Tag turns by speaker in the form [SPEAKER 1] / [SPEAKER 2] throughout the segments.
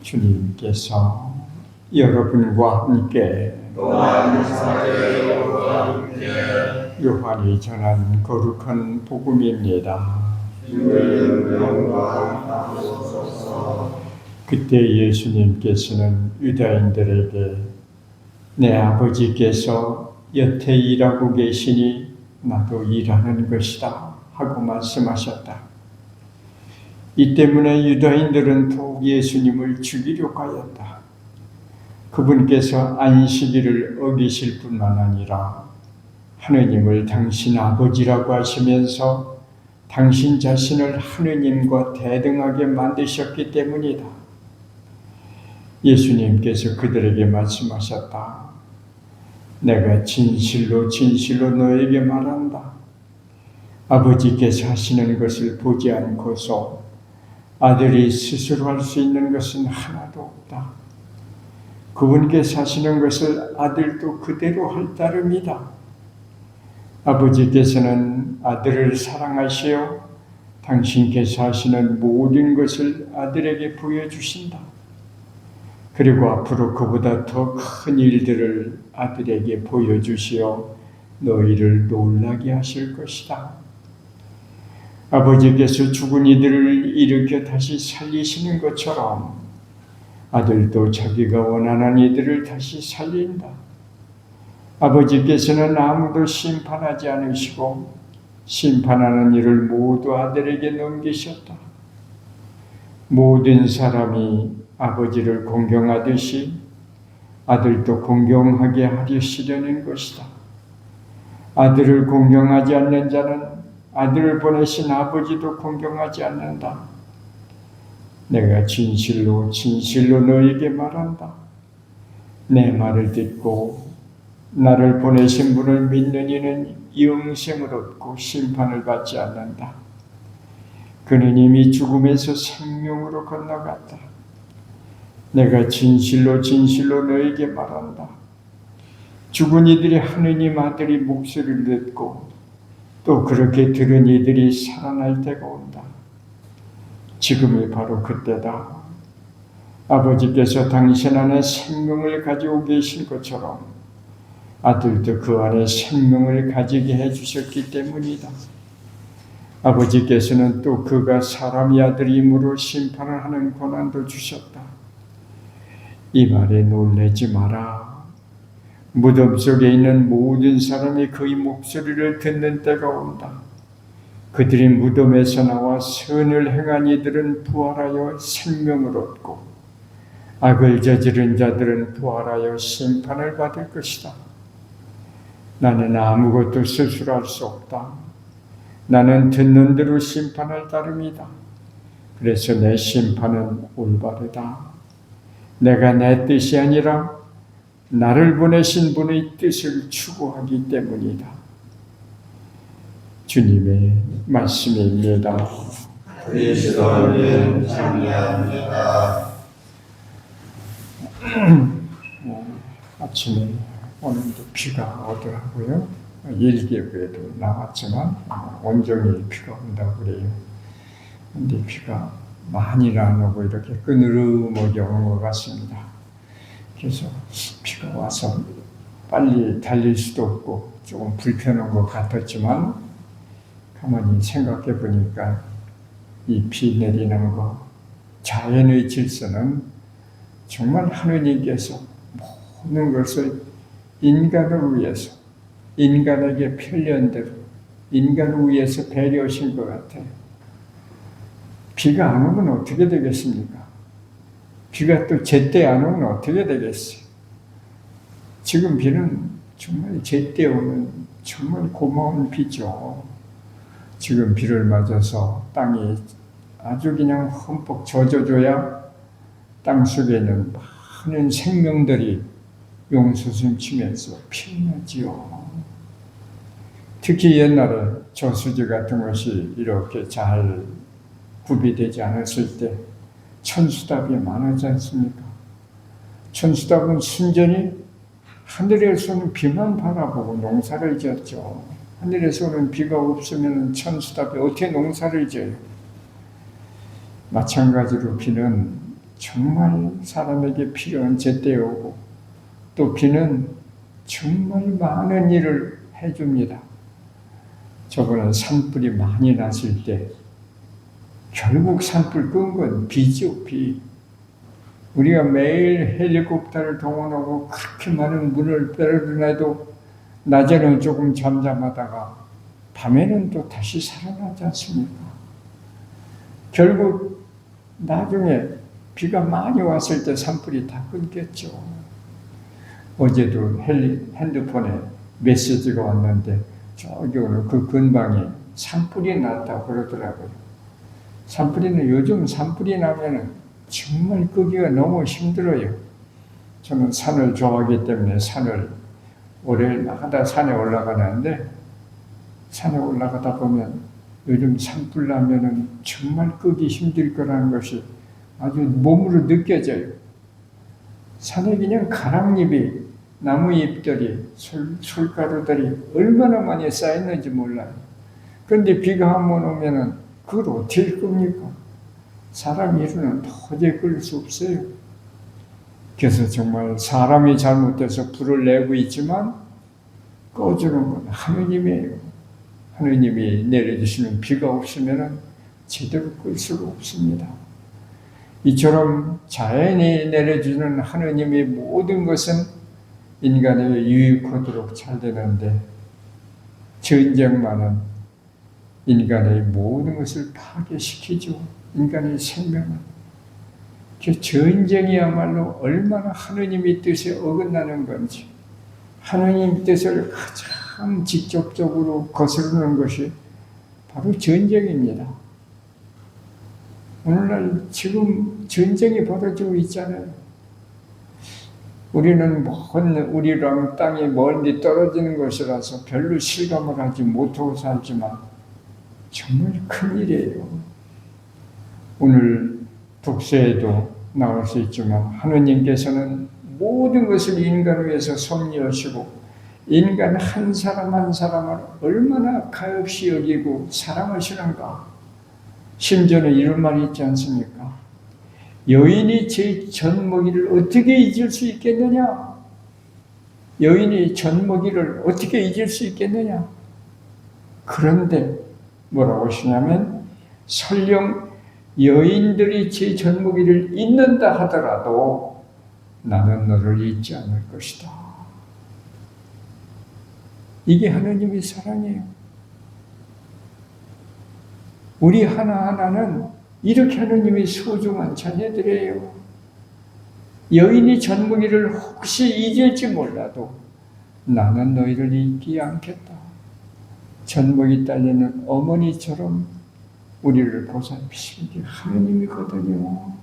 [SPEAKER 1] 주님께서 여러분과 함께 요한이 전한 거룩한 복음입니다. 그때 예수님께서는 유다인들에게 내 아버지께서 여태 일하고 계시니 나도 일하는 것이다 하고 말씀하셨다. 이 때문에 유다인들은 더욱 예수님을 죽이려고 하였다. 그분께서 안식일을 어기실 뿐만 아니라 하느님을 당신 아버지라고 하시면서 당신 자신을 하느님과 대등하게 만드셨기 때문이다. 예수님께서 그들에게 말씀하셨다. 내가 진실로 진실로 너에게 말한다. 아버지께서 하시는 것을 보지 않고서 아들이 스스로 할 수 있는 것은 하나도 없다. 그분께서 하시는 것을 아들도 그대로 할 따름이다. 아버지께서는 아들을 사랑하시어 당신께서 하시는 모든 것을 아들에게 보여주신다. 그리고 앞으로 그보다 더 큰 일들을 아들에게 보여주시어 너희를 놀라게 하실 것이다. 아버지께서 죽은 이들을 일으켜 다시 살리시는 것처럼 아들도 자기가 원하는 이들을 다시 살린다. 아버지께서는 아무도 심판하지 않으시고 심판하는 일을 모두 아들에게 넘기셨다. 모든 사람이 아버지를 공경하듯이 아들도 공경하게 하시려는 것이다. 아들을 공경하지 않는 자는 아들을 보내신 아버지도 공경하지 않는다. 내가 진실로 진실로 너에게 말한다. 내 말을 듣고 나를 보내신 분을 믿는 이는 영생을 얻고 심판을 받지 않는다. 그는 이미 죽음에서 생명으로 건너갔다. 내가 진실로 진실로 너에게 말한다. 죽은 이들이 하느님 아들이 목소리를 듣고 또 그렇게 들은 이들이 살아날 때가 온다. 지금이 바로 그때다. 아버지께서 당신 안에 생명을 가지고 계신 것처럼 아들도 그 안에 생명을 가지게 해주셨기 때문이다. 아버지께서는 또 그가 사람의 아들이므로 심판을 하는 권한도 주셨다. 이 말에 놀라지 마라. 무덤 속에 있는 모든 사람이 그의 목소리를 듣는 때가 온다. 그들이 무덤에서 나와 선을 행한 이들은 부활하여 생명을 얻고 악을 저지른 자들은 부활하여 심판을 받을 것이다. 나는 아무것도 스스로 할 수 없다. 나는 듣는 대로 심판할 따름이다. 그래서 내 심판은 올바르다. 내가 내 뜻이 아니라 나를 보내신 분의 뜻을 추구하기 때문이다. 주님의 말씀입니다.
[SPEAKER 2] 그리스도는 찬미합니다.
[SPEAKER 1] 아침에 오늘도 비가 오더라고요. 일기예보에도 나왔지만 온종일 비가 온다고 그래요. 근데 비가 많이 안 오고 이렇게 끄느름하게 오는 것 같습니다. 그래서 비가 와서 빨리 달릴 수도 없고 조금 불편한 것 같았지만 가만히 생각해 보니까 이 비 내리는 거, 자연의 질서는 정말 하느님께서 모든 것을 인간을 위해서, 인간에게 편리한 대로 인간을 위해서 배려하신 것 같아요. 비가 안 오면 어떻게 되겠습니까? 비가 또 제때 안 오면 어떻게 되겠어요? 지금 비는 정말 제때 오면 정말 고마운 비죠. 지금 비를 맞아서 땅이 아주 그냥 흠뻑 젖어줘야 땅 속에 있는 많은 생명들이 용솟음 치면서 피어나지요. 특히 옛날에 저수지 같은 것이 이렇게 잘 구비되지 않았을 때 천수답이 많았지 않습니까? 천수답은 순전히 하늘에서는 비만 바라보고 농사를 지었죠. 하늘에서는 비가 없으면 천수답이 어떻게 농사를 지어요? 마찬가지로 비는 정말 사람에게 필요한 제때에 오고 또 비는 정말 많은 일을 해줍니다. 저번에 산불이 많이 났을 때 결국 산불 끈 건 비죠, 비. 우리가 매일 헬리콥터를 동원하고 그렇게 많은 물을 빼려내도 낮에는 조금 잠잠하다가 밤에는 또 다시 살아나지 않습니까? 결국 나중에 비가 많이 왔을 때 산불이 다 끊겼죠. 어제도 핸드폰에 메시지가 왔는데 저기 오늘 그 근방에 산불이 났다고 그러더라고요. 요즘 산불이 나면은 정말 끄기가 너무 힘들어요. 저는 산을 좋아하기 때문에 산을 월요일마다 산에 올라가는데 산에 올라가다 보면 요즘 산불 나면은 정말 끄기 힘들 거라는 것이 아주 몸으로 느껴져요. 산에 그냥 가랑잎이, 나무 잎들이, 솔가루들이 얼마나 많이 쌓였는지 몰라요. 그런데 비가 한번 오면은 그걸 어떻게 끕니까? 사람 일은 도저히 끌 수 없어요. 그래서 정말 사람이 잘못돼서 불을 내고 있지만 꺼주는 건 하느님이에요. 하느님이 내려주시는 비가 없으면 제대로 끌 수가 없습니다. 이처럼 자연이 내려주는 하느님의 모든 것은 인간에게 유익하도록 잘 되는데 전쟁만은 인간의 모든 것을 파괴시키죠. 인간의 생명은. 그 전쟁이야말로 얼마나 하느님의 뜻에 어긋나는 건지 하느님 뜻을 가장 직접적으로 거스르는 것이 바로 전쟁입니다. 오늘날 지금 전쟁이 벌어지고 있잖아요. 우리는 우리랑 땅이 멀리 떨어지는 것이라서 별로 실감을 하지 못하고 살지만 정말 큰일이에요. 오늘 독서에도 나올 수 있지만 하느님께서는 모든 것을 인간을 위해서 섭리하시고 인간 한 사람 한 사람을 얼마나 가엾이 여기고 사랑하시는가. 심지어는 이런 말이 있지 않습니까? 여인이 제 젖먹이를 어떻게 잊을 수 있겠느냐? 여인이 젖먹이를 어떻게 잊을 수 있겠느냐? 그런데 뭐라고 하시냐면 설령 여인들이 제 젖먹이를 잊는다 하더라도 나는 너를 잊지 않을 것이다. 이게 하나님의 사랑이에요. 우리 하나하나는 이렇게 하나님의 소중한 자녀들이에요. 여인이 젖먹이를 혹시 잊을지 몰라도 나는 너희를 잊지 않겠다. 젖먹이 딸리는 어머니처럼 우리를 보살피시는 게 하나님이거든요.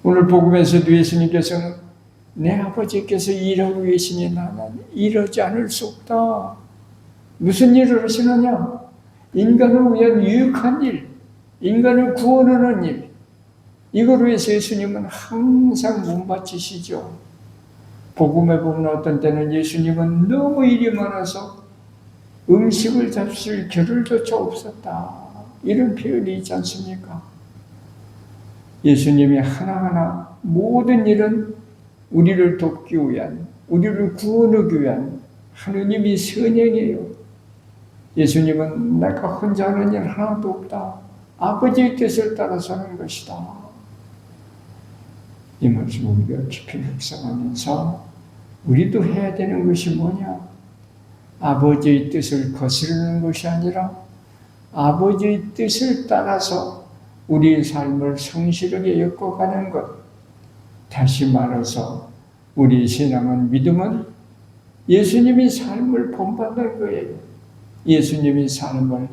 [SPEAKER 1] 오늘 복음에서도 예수님께서는 내 아버지께서 일하고 계시니 나는 이러지 않을 수 없다. 무슨 일을 하시느냐? 인간을 위한 유익한 일, 인간을 구원하는 일, 이걸 위해서 예수님은 항상 몸바치시죠. 복음에 보면 어떤 때는 예수님은 너무 일이 많아서 음식을 잡술 겨를조차 없었다. 이런 표현이 있지 않습니까? 예수님이 하나하나 모든 일은 우리를 돕기 위한, 우리를 구원하기 위한 하느님이 선행이에요. 예수님은 내가 혼자 하는 일 하나도 없다. 아버지의 뜻을 따라서 하는 것이다. 이 말씀을 우리가 깊이 묵상하면서 우리도 해야 되는 것이 뭐냐? 아버지의 뜻을 거스르는 것이 아니라 아버지의 뜻을 따라서 우리의 삶을 성실하게 엮어가는 것. 다시 말해서 우리 신앙은, 믿음은 예수님의 삶을 본받는 거예요. 예수님의 삶을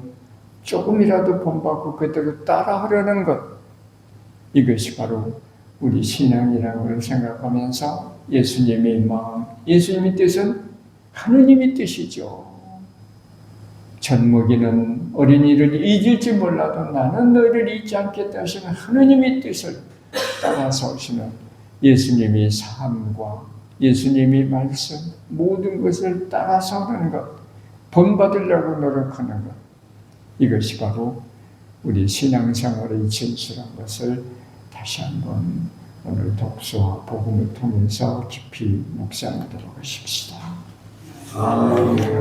[SPEAKER 1] 조금이라도 본받고 그대로 따라하려는 것. 이것이 바로 우리 신앙이라는 걸 생각하면서 예수님의 마음, 예수님의 뜻은 하느님의 뜻이죠. 젖먹이는 어린이를 잊을지 몰라도 나는 너희를 잊지 않겠다 하시는 하느님의 뜻을 따라서 하시는 예수님의 삶과 예수님의 말씀, 모든 것을 따라서 하는 것, 본받으려고 노력하는 것. 이것이 바로 우리 신앙생활의 진실한 것을 다시 한번 오늘 독서와 복음을 통해서 깊이 묵상하도록 하십시다.
[SPEAKER 2] 아멘.